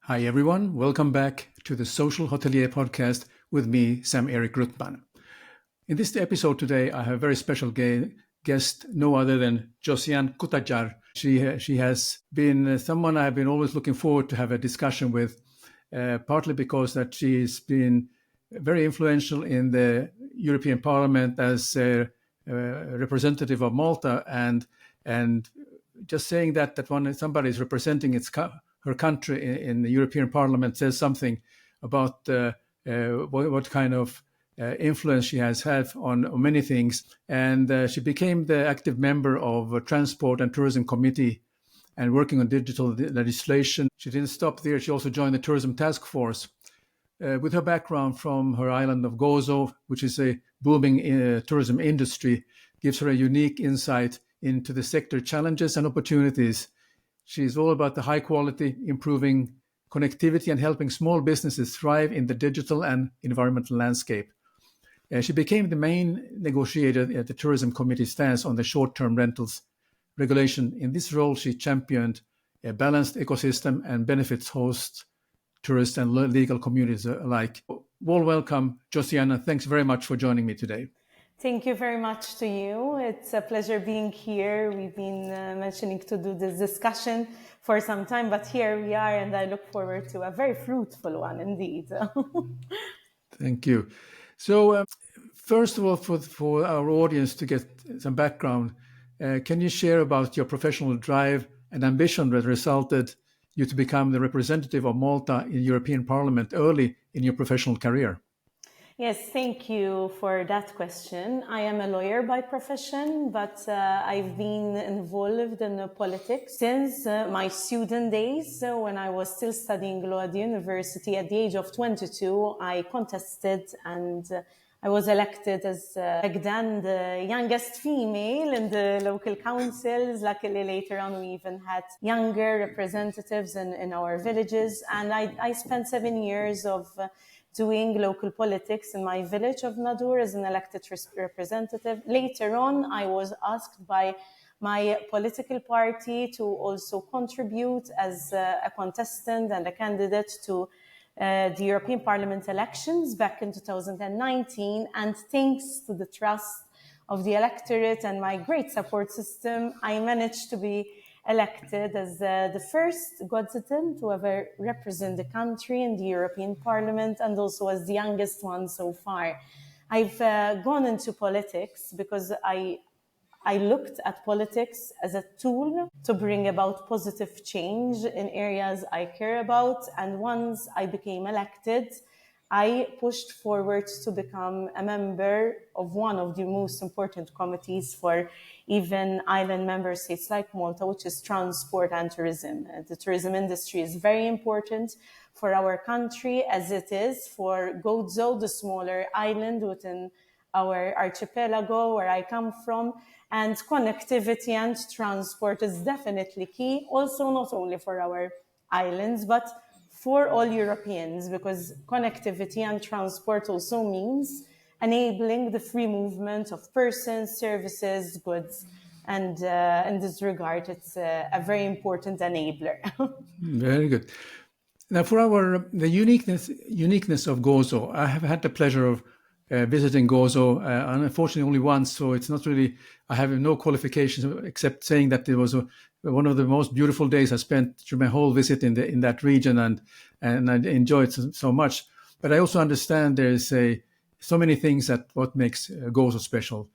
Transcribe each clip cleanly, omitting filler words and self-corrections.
Hi, everyone. Welcome back to the Social Hotelier podcast with me, Sam-Erik. In this episode today, I have a very special guest, no other than Josianne Cutajar. She has been someone I've been always looking forward to have a discussion with, partly because that she's been very influential in the European Parliament as a representative of Malta, and just saying that when somebody is representing her country in the European Parliament says something about what kind of influence she has had on many things. And she became the active member of a Transport and Tourism Committee and working on digital legislation. She didn't stop there. She also joined the Tourism Task Force. With her background from her island of Gozo, which is a booming tourism industry, gives her a unique insight into the sector challenges and opportunities. She's all about the high quality, improving connectivity and helping small businesses thrive in the digital and environmental landscape. She became the main negotiator at the Tourism Committee's stance on the short-term rentals regulation. In this role, she championed a balanced ecosystem and benefits hosts, tourists and legal communities alike. Warm welcome, Josianne. Thanks very much for joining me today. Thank you very much to you. It's a pleasure being here. We've been mentioning to do this discussion for some time, but here we are, and I look forward to a very fruitful one indeed. Thank you. So, first of all, for our audience to get some background, can you share about your professional drive and ambition that resulted you to become the representative of Malta in European Parliament early in your professional career? Yes, thank you for that question. I am a lawyer by profession, but I've been involved in politics since my student days. So when I was still studying law at the university, at the age of 22, I contested and I was elected as back then the youngest female in the local councils. Luckily, later on, we even had younger representatives in our villages. And I spent 7 years of doing local politics in my village of Nadur as an elected representative. Later on, I was asked by my political party to also contribute as a contestant and a candidate to the European Parliament elections back in 2019. And thanks to the trust of the electorate and my great support system, I managed to be elected as the first God citizen to ever represent the country in the European Parliament, and also as the youngest one so far. I've gone into politics because I looked at politics as a tool to bring about positive change in areas I care about. And once I became elected, I pushed forward to become a member of one of the most important committees for even island member states like Malta, which is transport and tourism. The tourism industry is very important for our country, as it is for Gozo, the smaller island within our archipelago where I come from. And connectivity and transport is definitely key, also not only for our islands, but for all Europeans, because connectivity and transport also means enabling the free movement of persons, services, goods. And in this regard, it's a very important enabler. Very good. Now, for the uniqueness of Gozo, I have had the pleasure of visiting Gozo, unfortunately only once, so it's not really, I have no qualifications except saying that it was one of the most beautiful days I spent through my whole visit in that region, and I enjoyed so much. But I also understand there's so many things that what makes Gozo special.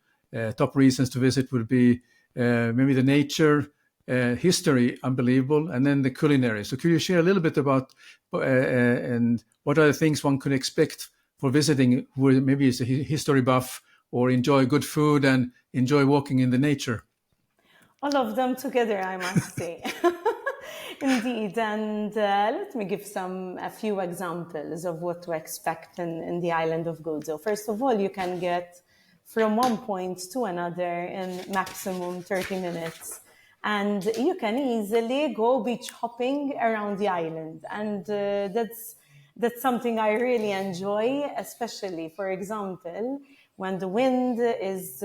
Top reasons to visit would be maybe the nature, history, unbelievable, and then the culinary. So could you share a little bit about and what are the things one could expect for visiting who maybe is a history buff or enjoy good food and enjoy walking in the nature? All of them together, I must say. Indeed, and let me give a few examples of what to expect in the island of Gozo. First of all, you can get from one point to another in maximum 30 minutes. And you can easily go beach hopping around the island. And that's something I really enjoy, especially, for example, when the wind is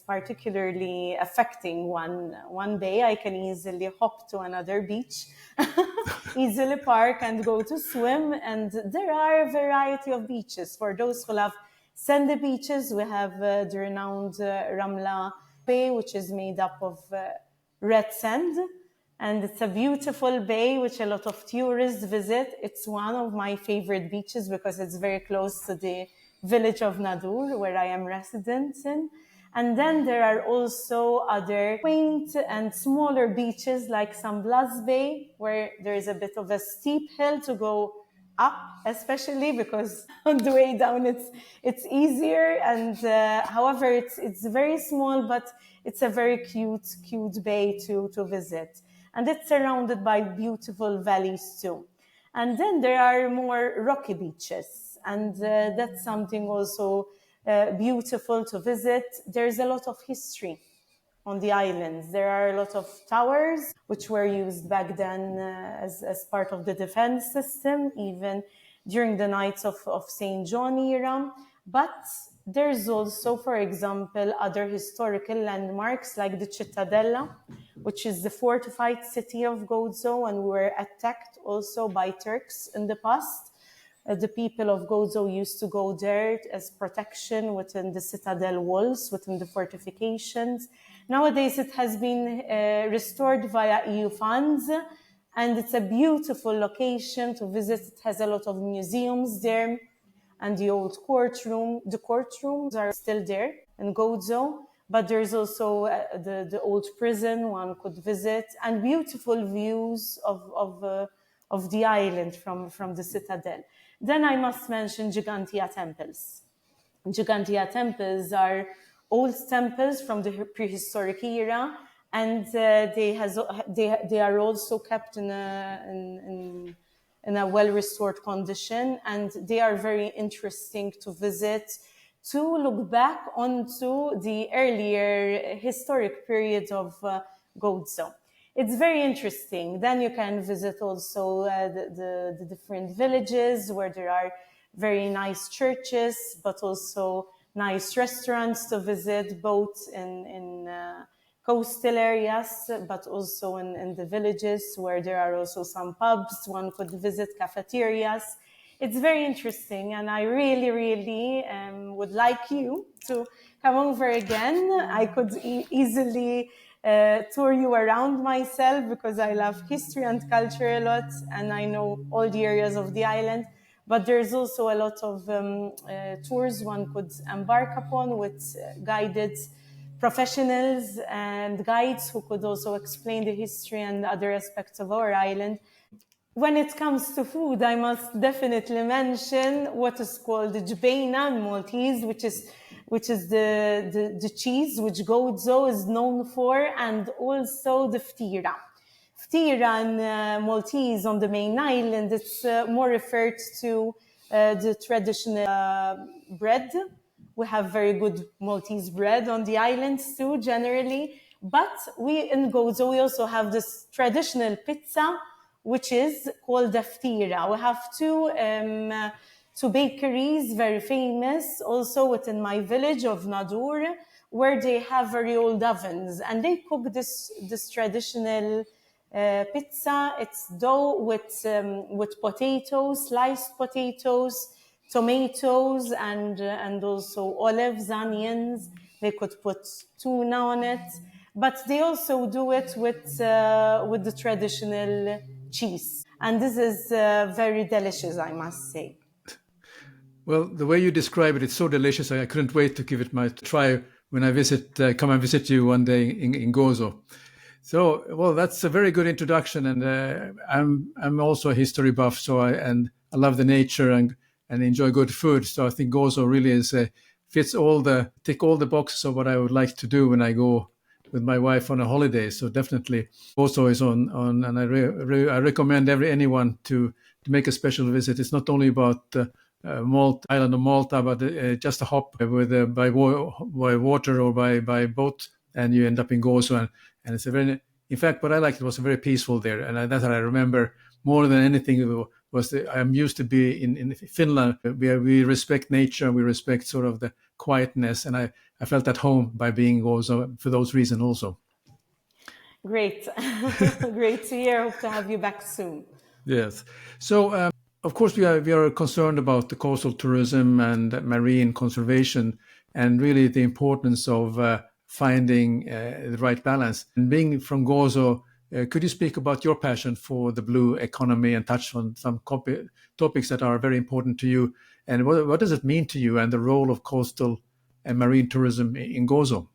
particularly affecting one bay, I can easily hop to another beach, easily park and go to swim. And there are a variety of beaches. For those who love sandy beaches, we have the renowned Ramla Bay, which is made up of red sand. And it's a beautiful bay which a lot of tourists visit. It's one of my favorite beaches because it's very close to the village of Nadur, where I am resident in. And then there are also other quaint and smaller beaches like San Blas Bay, where there is a bit of a steep hill to go up, especially because on the way down it's easier. And however, it's very small, but it's a very cute bay to visit. And it's surrounded by beautiful valleys too. And then there are more rocky beaches, and that's something also beautiful to visit. There's a lot of history on the islands. There are a lot of towers which were used back then as part of the defense system, even during the Knights of St. John era. But there's also, for example, other historical landmarks like the Cittadella, which is the fortified city of Gozo, and we were attacked also by Turks in the past. The people of Gozo used to go there as protection within the citadel walls, within the fortifications. Nowadays, it has been restored via EU funds, and it's a beautiful location to visit. It has a lot of museums there, and the old courtroom. The courtrooms are still there in Gozo, but there's also the old prison one could visit, and beautiful views of the island from the citadel. Then I must mention Gigantia temples. Gigantia temples are old temples from the prehistoric era, and they are also kept in a well-restored condition, and they are very interesting to visit, to look back onto the earlier historic period of Gozo. It's very interesting. Then you can visit also the different villages where there are very nice churches, but also nice restaurants to visit, both in coastal areas, but also in the villages where there are also some pubs. One could visit cafeterias. It's very interesting, and I really would like you to come over again. I could easily tour you around myself because I love history and culture a lot, and I know all the areas of the island. But there's also a lot of tours one could embark upon with guided professionals and guides who could also explain the history and other aspects of our island. When it comes to food, I must definitely mention what is called the Jbeina in Maltese, which is the cheese which Gozo is known for, and also the ftira. Ftira in Maltese on the main island, it's more referred to the traditional bread. We have very good Maltese bread on the islands too, generally. But we in Gozo, we also have this traditional pizza, which is called the ftira. We have two bakeries, very famous, also within my village of Nadur, where they have very old ovens, and they cook this traditional pizza. It's dough with potatoes, sliced potatoes, tomatoes, and also olives, onions. They could put tuna on it, but they also do it with the traditional cheese, and this is very delicious, I must say. Well, the way you describe it, it's so delicious. I couldn't wait to give it my try when I come and visit you one day in Gozo. So, well, that's a very good introduction, and I'm also a history buff, so I love the nature and enjoy good food. So I think Gozo really tick all the boxes of what I would like to do when I go with my wife on a holiday. So definitely Gozo is on, and I recommend anyone to make a special visit. It's not only about Malta, island of Malta, but just a hop by water or by boat, and you end up in Gozo. And it's in fact, what I liked was very peaceful there. And that's what I remember more than anything I'm used to be in Finland, where we respect nature, we respect sort of the quietness, and I felt at home by being in Gozo for those reasons also. Great. Great to hear. Hope to have you back soon. Yes. So, of course, we are concerned about the coastal tourism and marine conservation, and really the importance of finding the right balance. And being from Gozo, could you speak about your passion for the blue economy and touch on some topics that are very important to you? And what does it mean to you and the role of coastal and marine tourism in Gozo?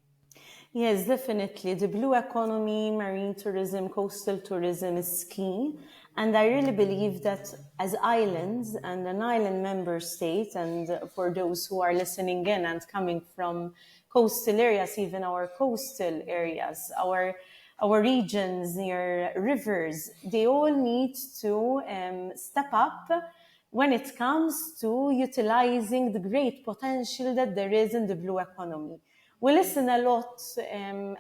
Yes, definitely. The blue economy, marine tourism, coastal tourism is key. And I really believe that as islands and an island member state, and for those who are listening in and coming from coastal areas, even our coastal areas, our regions near rivers, they all need to step up when it comes to utilizing the great potential that there is in the blue economy. We listen a lot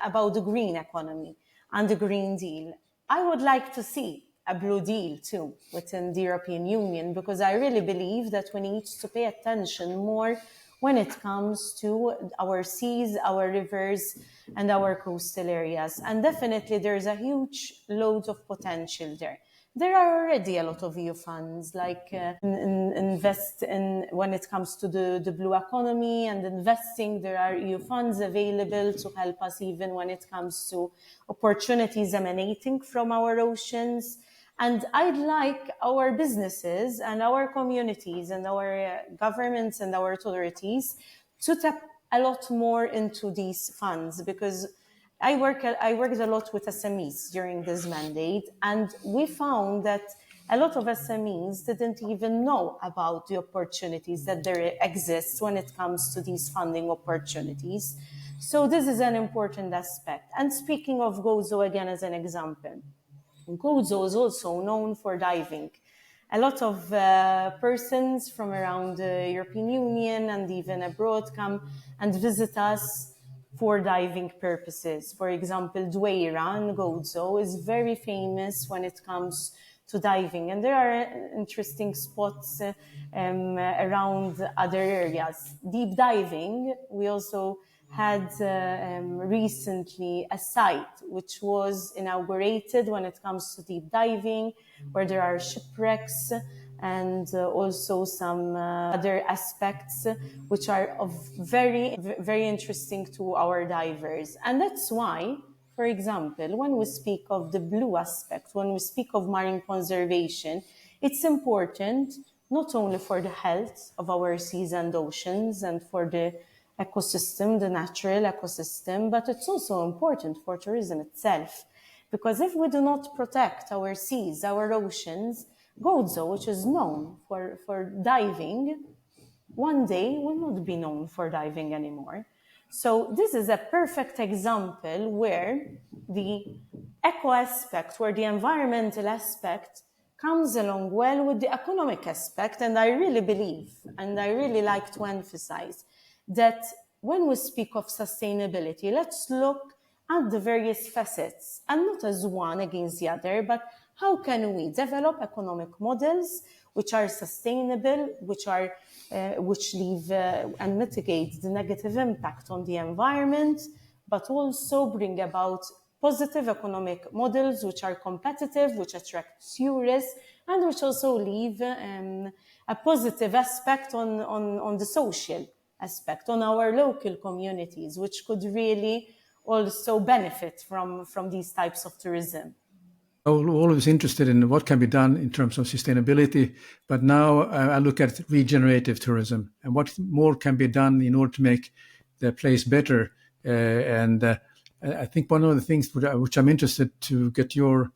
about the green economy and the Green Deal. I would like to see a blue deal too within the European Union, because I really believe that we need to pay attention more when it comes to our seas, our rivers, and our coastal areas. And definitely there's a huge load of potential there. There are already a lot of EU funds, like invest in when it comes to the blue economy and investing. There are EU funds available to help us even when it comes to opportunities emanating from our oceans. And I'd like our businesses and our communities and our governments and our authorities to tap a lot more into these funds, because I worked a lot with SMEs during this mandate, and we found that a lot of SMEs didn't even know about the opportunities that there exist when it comes to these funding opportunities. So this is an important aspect. And speaking of Gozo again as an example, Gozo is also known for diving. A lot of persons from around the European Union and even abroad come and visit us for diving purposes. For example, Dueira in Gozo is very famous when it comes to diving, and there are interesting spots around other areas. Deep diving, we also had recently a site which was inaugurated when it comes to deep diving, where there are shipwrecks and also some other aspects which are of very, very interesting to our divers. And that's why, for example, when we speak of the blue aspect, when we speak of marine conservation, it's important not only for the health of our seas and oceans and for the ecosystem, the natural ecosystem, but it's also important for tourism itself. Because if we do not protect our seas, our oceans, Gozo, which is known for diving, one day will not be known for diving anymore. So this is a perfect example where the eco aspect, where the environmental aspect comes along well with the economic aspect. And I really believe, and I really like to emphasize, that when we speak of sustainability, let's look at the various facets, and not as one against the other, but how can we develop economic models which are sustainable, which leave and mitigate the negative impact on the environment, but also bring about positive economic models which are competitive, which attract tourists, and which also leave a positive aspect on the social aspect, on our local communities, which could really also benefit from these types of tourism. Always interested in what can be done in terms of sustainability, but now I look at regenerative tourism and what more can be done in order to make the place better. And I think one of the things which I'm interested to get your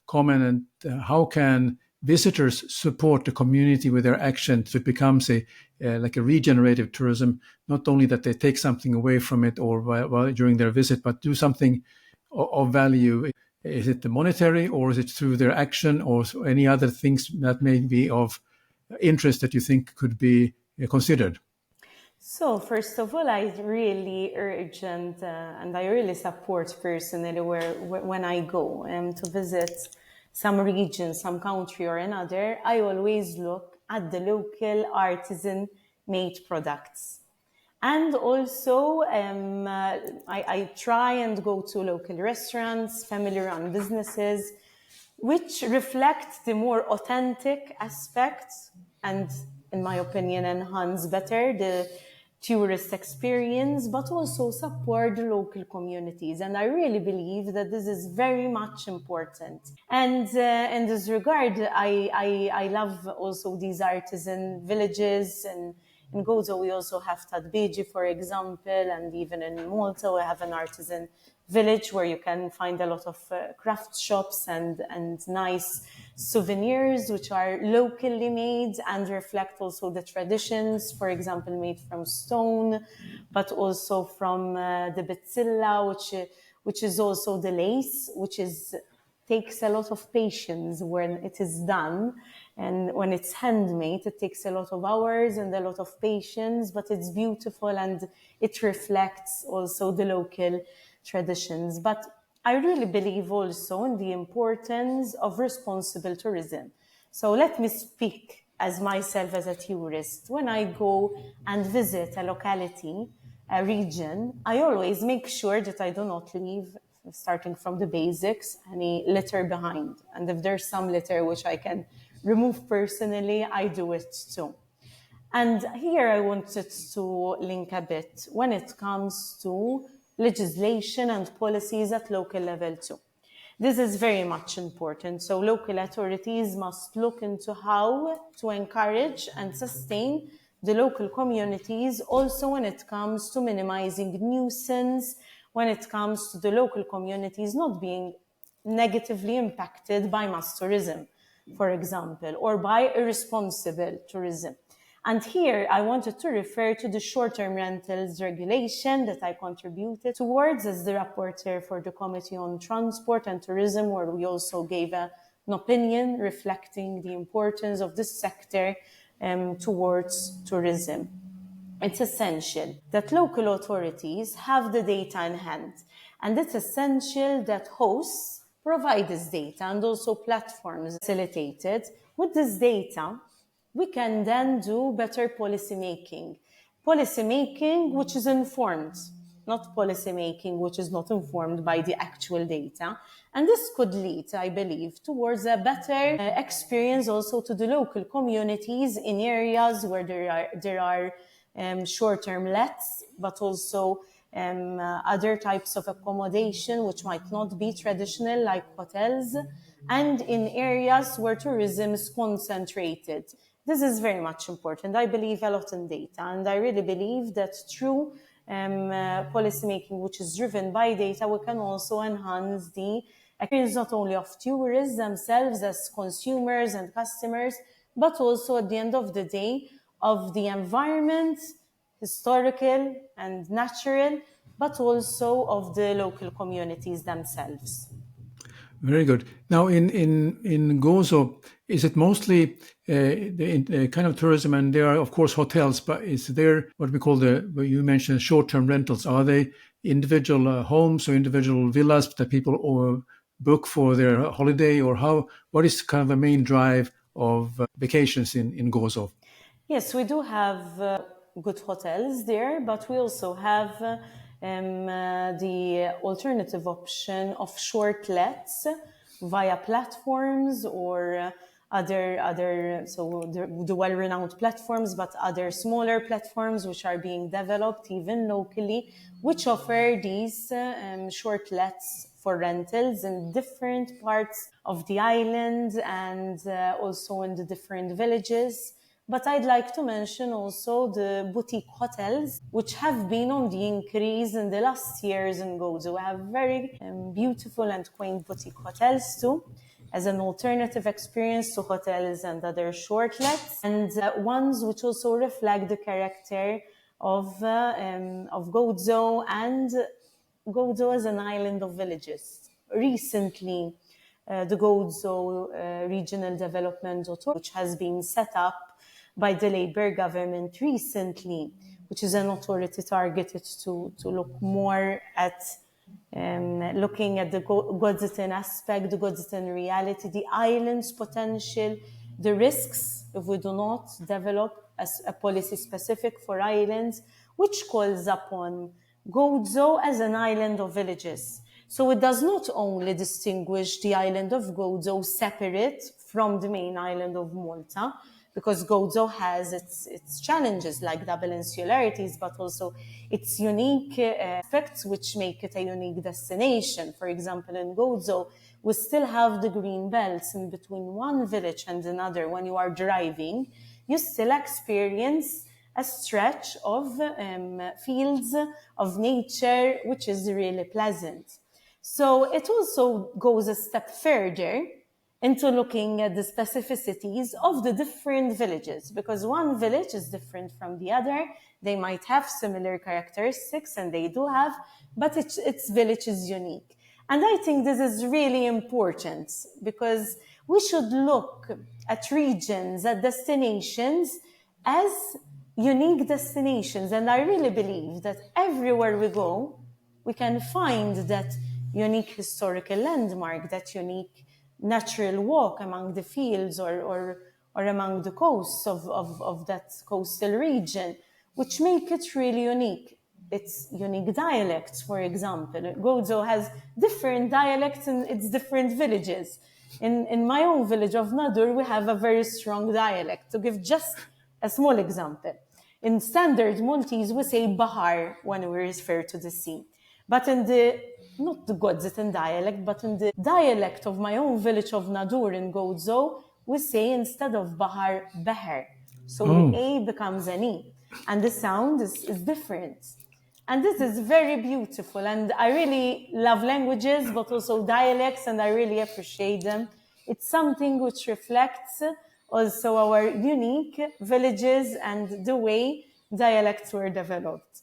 comment and how can visitors support the community with their actions so it becomes like a regenerative tourism, not only that they take something away from it or while during their visit, but do something of value. Is it the monetary, or is it through their action, or any other things that may be of interest that you think could be considered? So first of all, I really urge and I really support personally when I go to visit some region, some country or another, I always look at the local artisan-made products. And also, I try and go to local restaurants, family-run businesses, which reflect the more authentic aspects and, in my opinion, enhance better the tourist experience, but also support the local communities. And I really believe that this is very much important. And in this regard, I love also these artisan villages. And in Gozo, we also have Tadbeji, for example, and even in Malta, we have an artisan village where you can find a lot of craft shops and nice souvenirs which are locally made and reflect also the traditions, for example, made from stone, but also from the betzilla, which is also the lace, which takes a lot of patience when it is done. And when it's handmade, it takes a lot of hours and a lot of patience, but it's beautiful and it reflects also the local traditions. But I really believe also in the importance of responsible tourism. So let me speak as myself as a tourist. When I go and visit a locality, a region, I always make sure that I do not leave, starting from the basics, any litter behind. And if there's some litter which I can remove personally, I do it too. And here I wanted to link a bit when it comes to legislation and policies at local level too. This is very much important. So local authorities must look into how to encourage and sustain the local communities, also when it comes to minimizing nuisance, when it comes to the local communities not being negatively impacted by mass tourism, for example, or by irresponsible tourism. And here I wanted to refer to the short-term rentals regulation that I contributed towards as the rapporteur for the Committee on Transport and Tourism, where we also gave an opinion reflecting the importance of this sector towards tourism. It's essential that local authorities have the data in hand, and it's essential that hosts provide this data and also platforms facilitated. With this data, we can then do better policy making. Policy making which is informed, not policy making which is not informed by the actual data. And this could lead, I believe, towards a better experience also to the local communities in areas where there are short-term lets, but also other types of accommodation which might not be traditional, like hotels, and in areas where tourism is concentrated. This is very much important. I believe a lot in data, and I really believe that through policy making which is driven by data, we can also enhance the experience not only of tourists themselves as consumers and customers, but also at the end of the day of the environment, historical and natural, but also of the local communities themselves. Very good. Now, in Gozo, is it mostly the kind of tourism, and there are, of course, hotels, but is there what we call what you mentioned, short-term rentals? Are they individual homes or individual villas that people book for their holiday, or what is kind of the main drive of vacations in Gozo? Yes, we do have good hotels there, but we also have the alternative option of short lets via platforms or the well-renowned platforms, but other smaller platforms which are being developed even locally, which offer these short lets for rentals in different parts of the island and also in the different villages. But I'd like to mention also the boutique hotels, which have been on the increase in the last years in Gozo. We have very beautiful and quaint boutique hotels too, as an alternative experience to hotels and other short lets, and ones which also reflect the character of Gozo and Gozo as an island of villages. Recently, the Gozo Regional Development Authority, which has been set up by the Labour government recently, which is an authority targeted to look more at looking at the Gozitan aspect, the Gozitan reality, the island's potential, the risks if we do not develop a policy specific for islands, which calls upon Gozo as an island of villages. So it does not only distinguish the island of Gozo separate from the main island of Malta, because Gozo has its challenges like double insularities, but also its unique aspects which make it a unique destination. For example, in Gozo, we still have the green belts in between one village and another. When you are driving, you still experience a stretch of fields of nature, which is really pleasant. So it also goes a step further into looking at the specificities of the different villages, because one village is different from the other. They might have similar characteristics, and they do have, but its village is unique. And I think this is really important, because we should look at regions, at destinations as unique destinations. And I really believe that everywhere we go, we can find that unique historical landmark, that unique natural walk among the fields or among the coasts of that coastal region, which make it really unique. It's unique dialects, for example. Gozo has different dialects in its different villages. In my own village of Nadur, we have a very strong dialect. To give just a small example, in standard Maltese, we say bahar when we refer to the sea. But in not the Gozitan dialect, but in the dialect of my own village of Nadur in Gozo, we say instead of bahar, beher. So the A becomes an E. And the sound is different. And this is very beautiful. And I really love languages, but also dialects, and I really appreciate them. It's something which reflects also our unique villages and the way dialects were developed.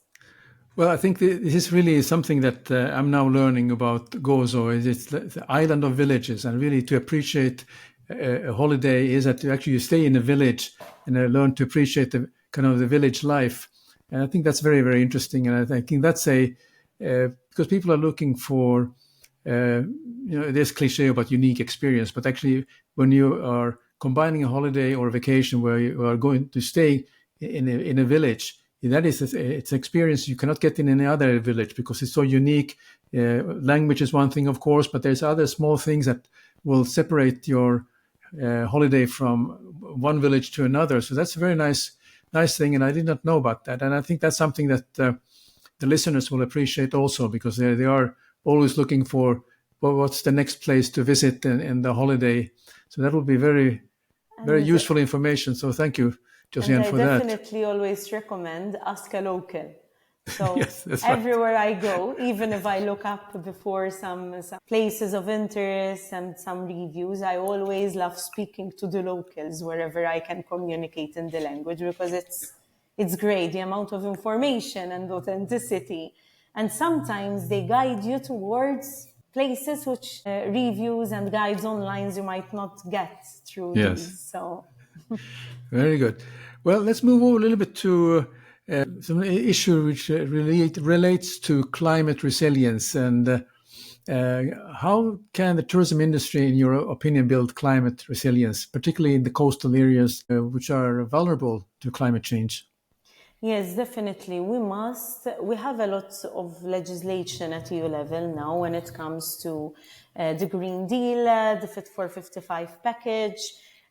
Well, I think this is really something that I'm now learning about Gozo. It's the island of villages, and really to appreciate a holiday is that you actually stay in a village and learn to appreciate the kind of the village life. And I think that's very, very interesting. And I think that's because people are looking for, this cliche about unique experience, but actually when you are combining a holiday or a vacation where you are going to stay in a village, that is, it's an experience you cannot get in any other village because it's so unique. Language is one thing, of course, but there's other small things that will separate your holiday from one village to another. So that's a very nice thing, and I did not know about that. And I think that's something that the listeners will appreciate also, because they are always looking for what's the next place to visit in the holiday. So that will be very, very useful information. So thank you, Josianne, for that. I definitely always recommend ask a local. So yes, everywhere I go, even if I look up before some places of interest and some reviews, I always love speaking to the locals wherever I can communicate in the language, because it's great, the amount of information and authenticity. And sometimes they guide you towards places which reviews and guides online you might not get through these. So very good. Well, let's move over a little bit to some issue which relates to climate resilience, and how can the tourism industry, in your opinion, build climate resilience, particularly in the coastal areas which are vulnerable to climate change? Yes, definitely. We have a lot of legislation at EU level now when it comes to the Green Deal, the Fit for 55 package,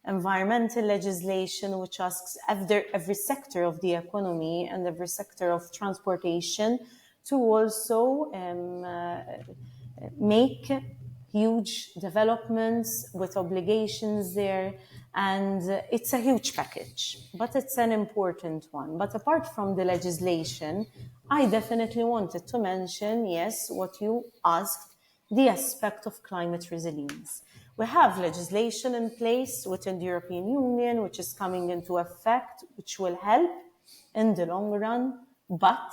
environmental legislation, which asks every sector of the economy and every sector of transportation to also make huge developments with obligations there. And it's a huge package, but it's an important one. But apart from the legislation, I definitely wanted to mention, yes, what you asked, the aspect of climate resilience. We have legislation in place within the European Union, which is coming into effect, which will help in the long run, but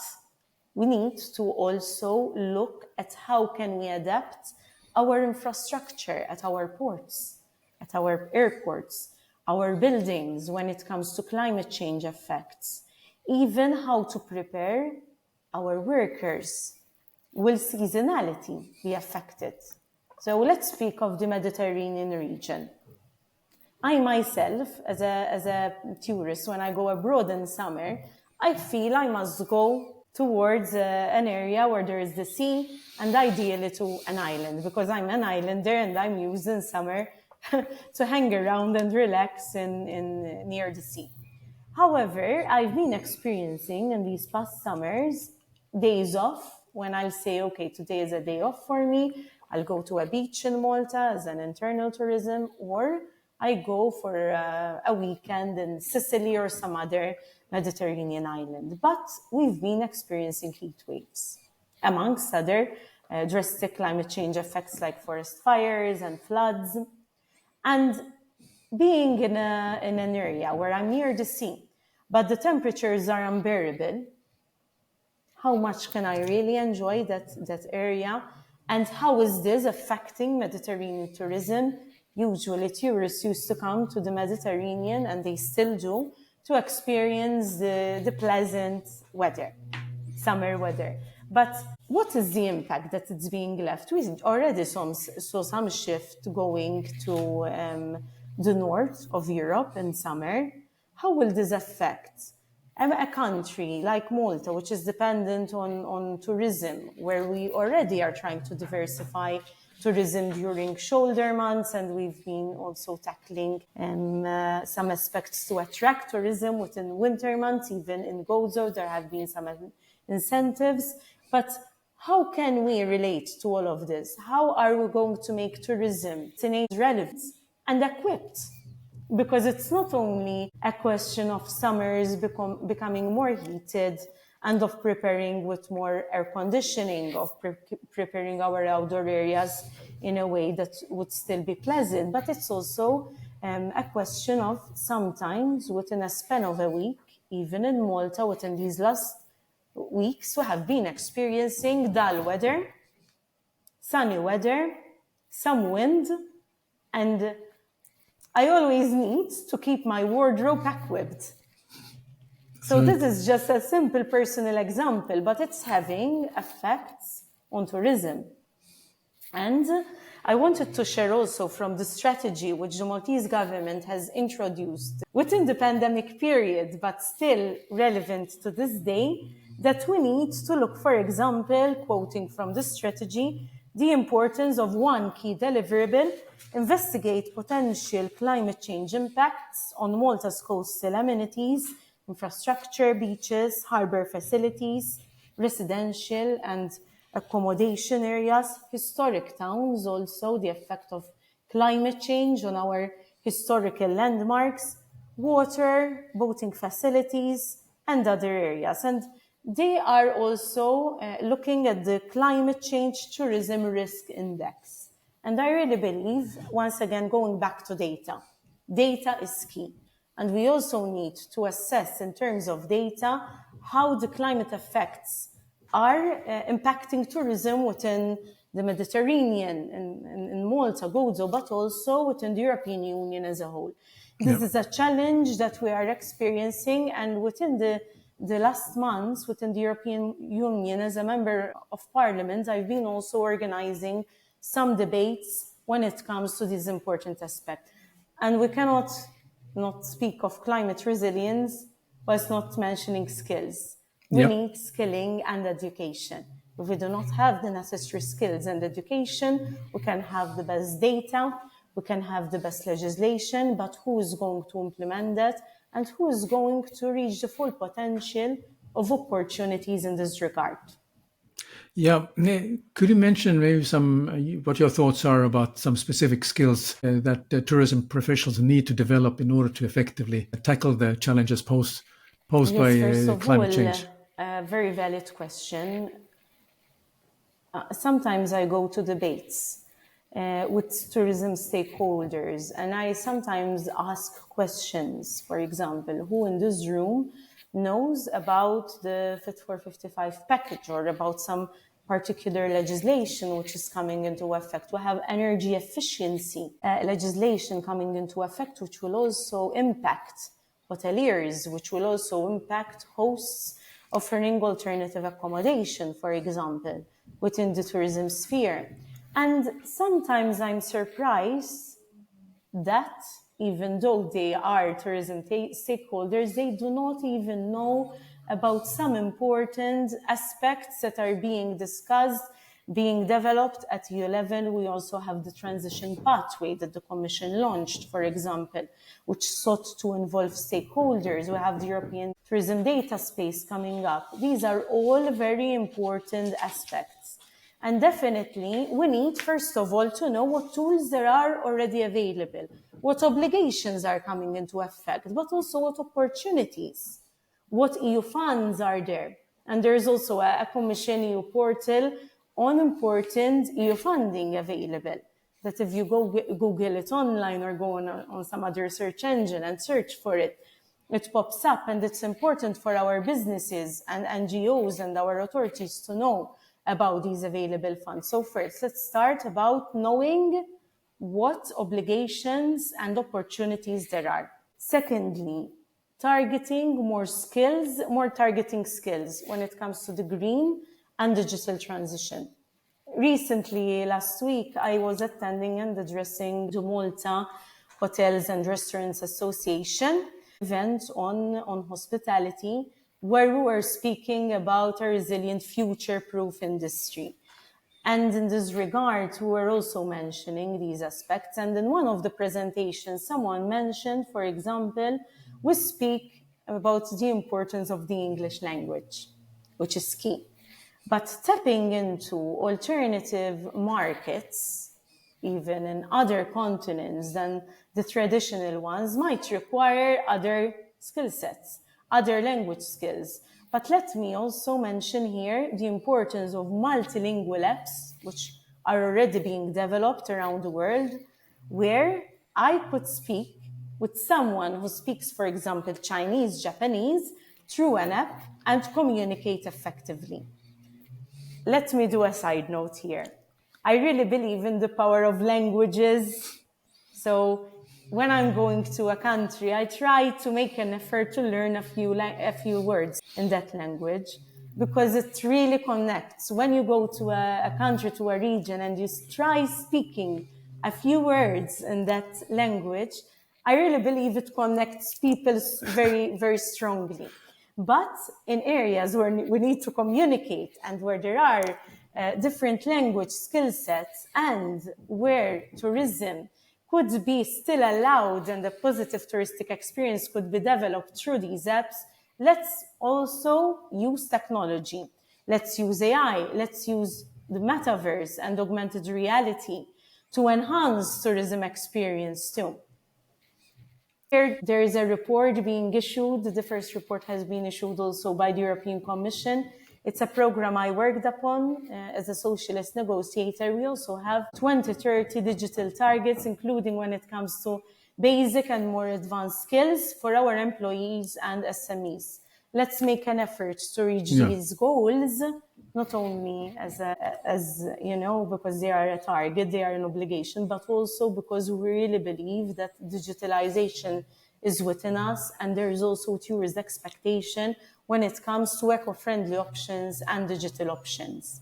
we need to also look at how can we adapt our infrastructure at our ports, at our airports, our buildings when it comes to climate change effects, even how to prepare our workers. Will seasonality be affected? So let's speak of the Mediterranean region. I myself, as a tourist, when I go abroad in summer, I feel I must go towards an area where there is the sea, and ideally to an island, because I'm an islander and I'm used in summer to hang around and relax in near the sea. However, I've been experiencing in these past summers days off when I'll say, okay, today is a day off for me. I'll go to a beach in Malta as an internal tourism, or I go for a weekend in Sicily or some other Mediterranean island. But we've been experiencing heat waves, amongst other drastic climate change effects like forest fires and floods. And being in an area where I'm near the sea, but the temperatures are unbearable, how much can I really enjoy that area? And how is this affecting Mediterranean tourism? Usually tourists used to come to the Mediterranean, and they still do, to experience the pleasant weather, summer weather. But what is the impact that it's being left? We already saw some shift going to the north of Europe in summer. How will this affect a country like Malta, which is dependent on tourism, where we already are trying to diversify tourism during shoulder months, and we've been also tackling some aspects to attract tourism within winter months. Even in Gozo, there have been some incentives. But how can we relate to all of this? How are we going to make tourism relevant and equipped? Because it's not only a question of summers becoming more heated and of preparing with more air conditioning, of preparing our outdoor areas in a way that would still be pleasant, but it's also a question of sometimes within a span of a week, even in Malta, within these last weeks, we have been experiencing dull weather, sunny weather, some wind, and I always need to keep my wardrobe equipped. So this is just a simple personal example, but it's having effects on tourism. And I wanted to share also from the strategy which the Maltese government has introduced within the pandemic period, but still relevant to this day, that we need to look, for example, quoting from the strategy, the importance of one key deliverable: investigate potential climate change impacts on Malta's coastal amenities, infrastructure, beaches, harbour facilities, residential and accommodation areas, historic towns, also the effect of climate change on our historical landmarks, water, boating facilities, and other areas. And they are also looking at the climate change tourism risk index. And I really believe, once again, going back to data, data is key. And we also need to assess in terms of data how the climate effects are impacting tourism within the Mediterranean, in Malta, Gozo, but also within the European Union as a whole. This is a challenge that we are experiencing, and within the last months, within the European Union, as a member of parliament, I've been also organizing some debates when it comes to this important aspect. And we cannot not speak of climate resilience whilst not mentioning skills. We need skilling and education. If we do not have the necessary skills and education, we can have the best data, we can have the best legislation, but who is going to implement that, and who is going to reach the full potential of opportunities in this regard? Yeah, could you mention maybe what your thoughts are about some specific skills that tourism professionals need to develop in order to effectively tackle the challenges posed by climate change? A very valid question. Sometimes I go to debates with tourism stakeholders, and I sometimes ask questions. For example, who in this room knows about the Fit for 55 package, or about some particular legislation which is coming into effect? We have energy efficiency legislation coming into effect, which will also impact hoteliers, which will also impact hosts offering alternative accommodation, for example, within the tourism sphere. And sometimes I'm surprised that even though they are tourism stakeholders, they do not even know about some important aspects that are being discussed, being developed at EU level. We also have the transition pathway that the Commission launched, for example, which sought to involve stakeholders. We have the European tourism data space coming up. These are all very important aspects. And definitely, we need, first of all, to know what tools there are already available, what obligations are coming into effect, but also what opportunities, what EU funds are there. And there's also a Commission EU portal on important EU funding available, that if you go Google it online or go on some other search engine and search for it, it pops up. And it's important for our businesses and NGOs and our authorities to know about these available funds. So first, let's start about knowing what obligations and opportunities there are. Secondly, targeting skills when it comes to the green and digital transition. Recently, last week, I was attending and addressing the Malta Hotels and Restaurants Association event on hospitality, where we were speaking about a resilient, future-proof industry. And in this regard, we were also mentioning these aspects. And in one of the presentations, someone mentioned, for example, we speak about the importance of the English language, which is key. But tapping into alternative markets, even in other continents than the traditional ones, might require other skill sets, other language skills. But let me also mention here the importance of multilingual apps, which are already being developed around the world, where I could speak with someone who speaks, for example, Chinese, Japanese, through an app and communicate effectively. Let me do a side note here. I really believe in the power of languages. So when I'm going to a country, I try to make an effort to learn a few words in that language, because it really connects. When you go to a country, to a region, and you try speaking a few words in that language, I really believe it connects people very, very strongly. But in areas where we need to communicate and where there are different language skill sets, and where tourism could be still allowed and a positive touristic experience could be developed through these apps, let's also use technology. Let's use AI. Let's use the metaverse and augmented reality to enhance tourism experience too. There is a report being issued. The first report has been issued also by the European Commission. It's a program I worked upon as a socialist negotiator. We also have 2030 digital targets, including when it comes to basic and more advanced skills for our employees and SMEs. Let's make an effort to reach these goals, not only as you know, because they are a target, they are an obligation, but also because we really believe that digitalization is within us, and there is also tourist expectation when it comes to eco-friendly options and digital options.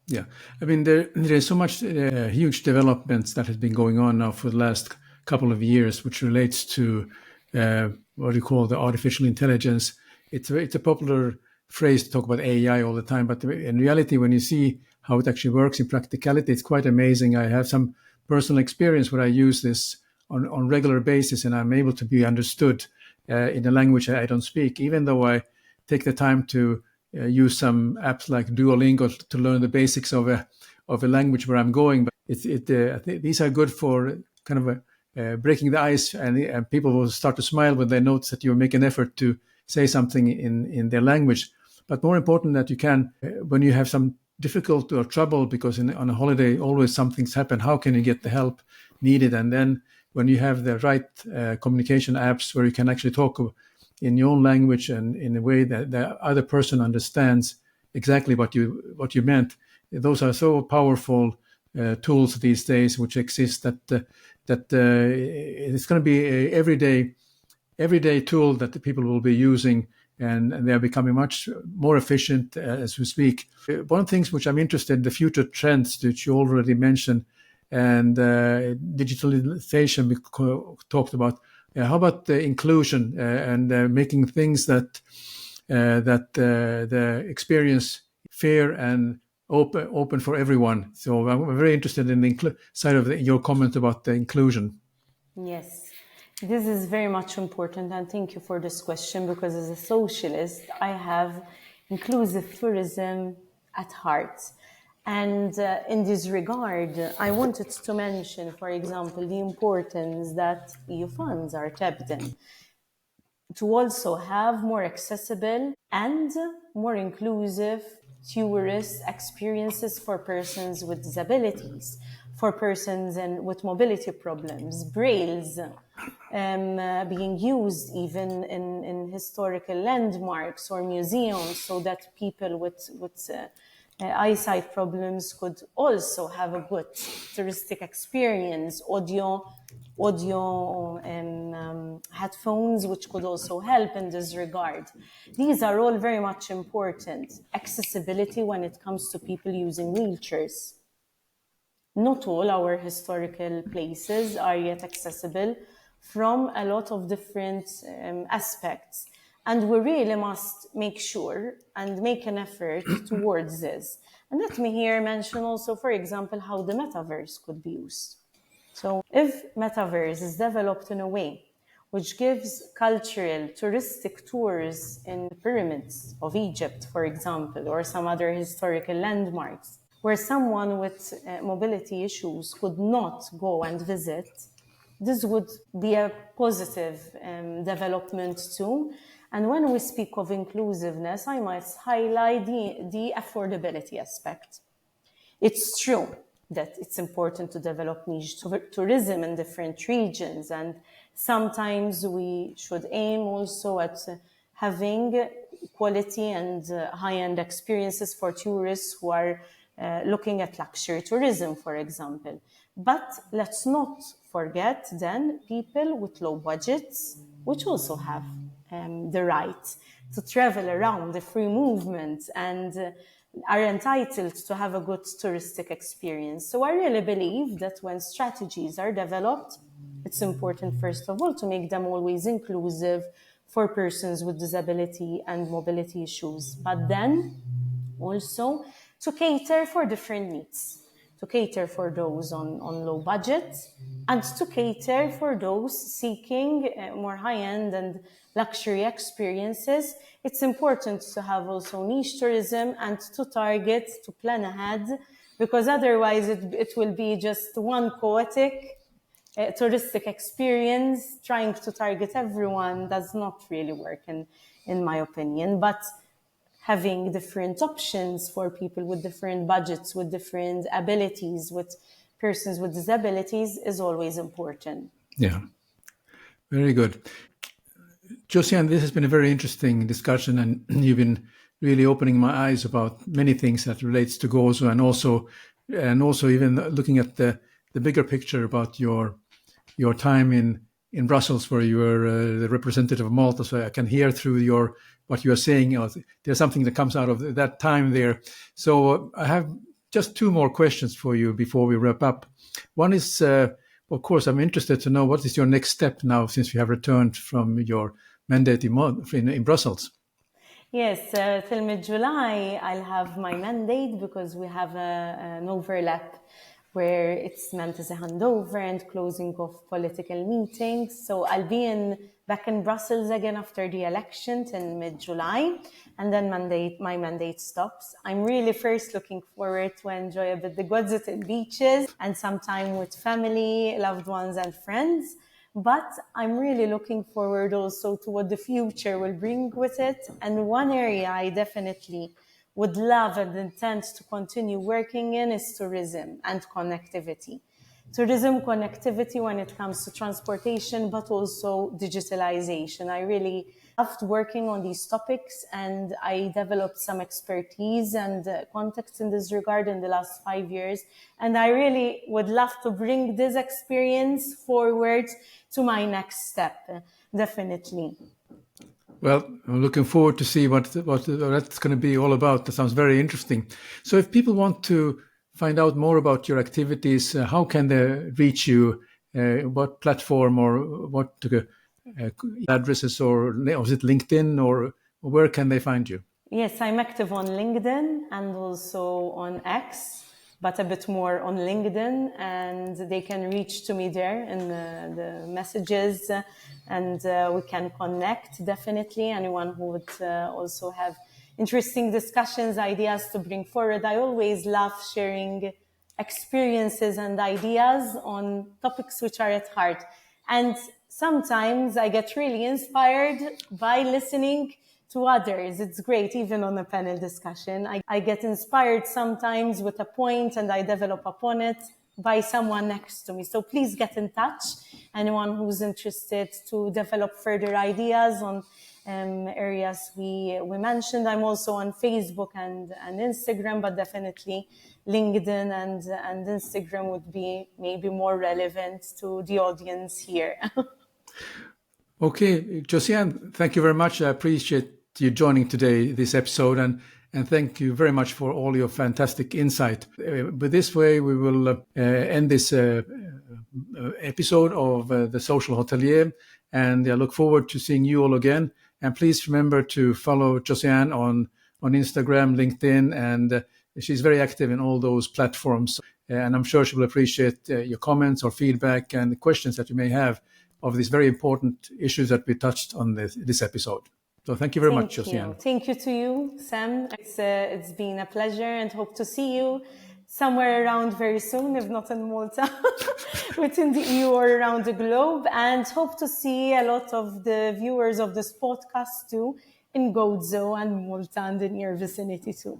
Yeah, I mean, there is so much huge developments that has been going on now for the last couple of years, which relates to what we call the artificial intelligence. It's a popular phrase to talk about AI all the time, but in reality, when you see how it actually works in practicality, it's quite amazing. I have some personal experience where I use this on regular basis, and I'm able to be understood in a language I don't speak, even though I take the time to use some apps like Duolingo to learn the basics of a language where I'm going. But I think these are good for kind of breaking the ice, and people will start to smile when they notice that you make an effort to say something in their language. But more important, that you can, when you have some difficulty or trouble, because on a holiday always something's happened, how can you get the help needed? And then when you have the right communication apps where you can actually talk in your own language and in a way that the other person understands exactly what you meant, those are so powerful tools these days which exist that it's going to be a everyday tool that the people will be using, and they are becoming much more efficient as we speak. One of the things which I'm interested in, the future trends that you already mentioned, and digitalization we talked about. How about the inclusion and making things that that the experience fair and open for everyone. So I'm very interested in the side of your comment about the inclusion. Yes, this is very much important, and thank you for this question, because as a socialist, I have inclusive tourism at heart. And in this regard, I wanted to mention, for example, the importance that EU funds are tapped in to also have more accessible and more inclusive tourist experiences for persons with disabilities, for persons with mobility problems, brailles being used even in historical landmarks or museums, so that people with eyesight problems could also have a good touristic experience, audio headphones, which could also help in this regard. These are all very much important. Accessibility when it comes to people using wheelchairs. Not all our historical places are yet accessible from a lot of different aspects. And we really must make sure and make an effort towards this. And let me here mention also, for example, how the metaverse could be used. So if metaverse is developed in a way which gives cultural, touristic tours in the pyramids of Egypt, for example, or some other historical landmarks, where someone with mobility issues could not go and visit, this would be a positive development too. And when we speak of inclusiveness, I must highlight the affordability aspect. It's true that it's important to develop niche tourism in different regions, and sometimes we should aim also at having quality and high-end experiences for tourists who are looking at luxury tourism, for example. But let's not forget then people with low budgets, which also have the right to travel around, the free movement, and are entitled to have a good touristic experience. So I really believe that when strategies are developed, it's important, first of all, to make them always inclusive for persons with disability and mobility issues, but then also to cater for different needs, to cater for those on low budget, and to cater for those seeking more high-end and luxury experiences. It's important to have also niche tourism and to target, to plan ahead, because otherwise it will be just one chaotic touristic experience. Trying to target everyone does not really work, in my opinion. But having different options for people with different budgets, with different abilities, with persons with disabilities is always important. Yeah, very good. Josianne, this has been a very interesting discussion, and you've been really opening my eyes about many things that relates to Gozo, and also even looking at the bigger picture about your time in Brussels, where you were the representative of Malta. So I can hear through what you are saying. There's something that comes out of that time there. So I have just two more questions for you before we wrap up. One is, of course, I'm interested to know what is your next step now, since you have returned from your mandate in Brussels. Yes, till mid-July, I'll have my mandate, because we have an overlap where it's meant as a handover and closing of political meetings. So I'll be back in Brussels again after the election in mid-July, and then my mandate stops. I'm really first looking forward to enjoy a bit the Gozo beaches and some time with family, loved ones and friends. But I'm really looking forward also to what the future will bring with it. And one area I definitely would love and intend to continue working in is tourism and connectivity. Tourism connectivity when it comes to transportation, but also digitalization. I really loved working on these topics, and I developed some expertise and contacts in this regard in the last 5 years. And I really would love to bring this experience forward to my next step, definitely. Well, I'm looking forward to see what that's going to be all about. That sounds very interesting. So if people want to find out more about your activities, how can they reach you? What platform or what addresses, or is it LinkedIn, or where can they find you? Yes, I'm active on LinkedIn and also on X, but a bit more on LinkedIn, and they can reach to me there in the messages, and we can connect, definitely. Anyone who would also have interesting discussions, ideas to bring forward. I always love sharing experiences and ideas on topics which are at heart. And sometimes I get really inspired by listening to others. It's great, even on a panel discussion. I get inspired sometimes with a point and I develop upon it by someone next to me. So please get in touch. Anyone who's interested to develop further ideas on areas we mentioned. I'm also on Facebook and Instagram, but definitely LinkedIn and Instagram would be maybe more relevant to the audience here. Okay, Josianne, thank you very much. I appreciate you joining today, this episode, and thank you very much for all your fantastic insight. But this way, we will end this episode of the Social Hotelier, and I look forward to seeing you all again. And please remember to follow Josianne on Instagram, LinkedIn, and she's very active in all those platforms. And I'm sure she will appreciate your comments or feedback and the questions that you may have of these very important issues that we touched on this episode. So thank you very much, Josianne. Thank you to you, Sam. It's been a pleasure, and hope to see you somewhere around very soon, if not in Malta, within the EU or around the globe, and hope to see a lot of the viewers of this podcast too in Gozo and Malta and the near vicinity too.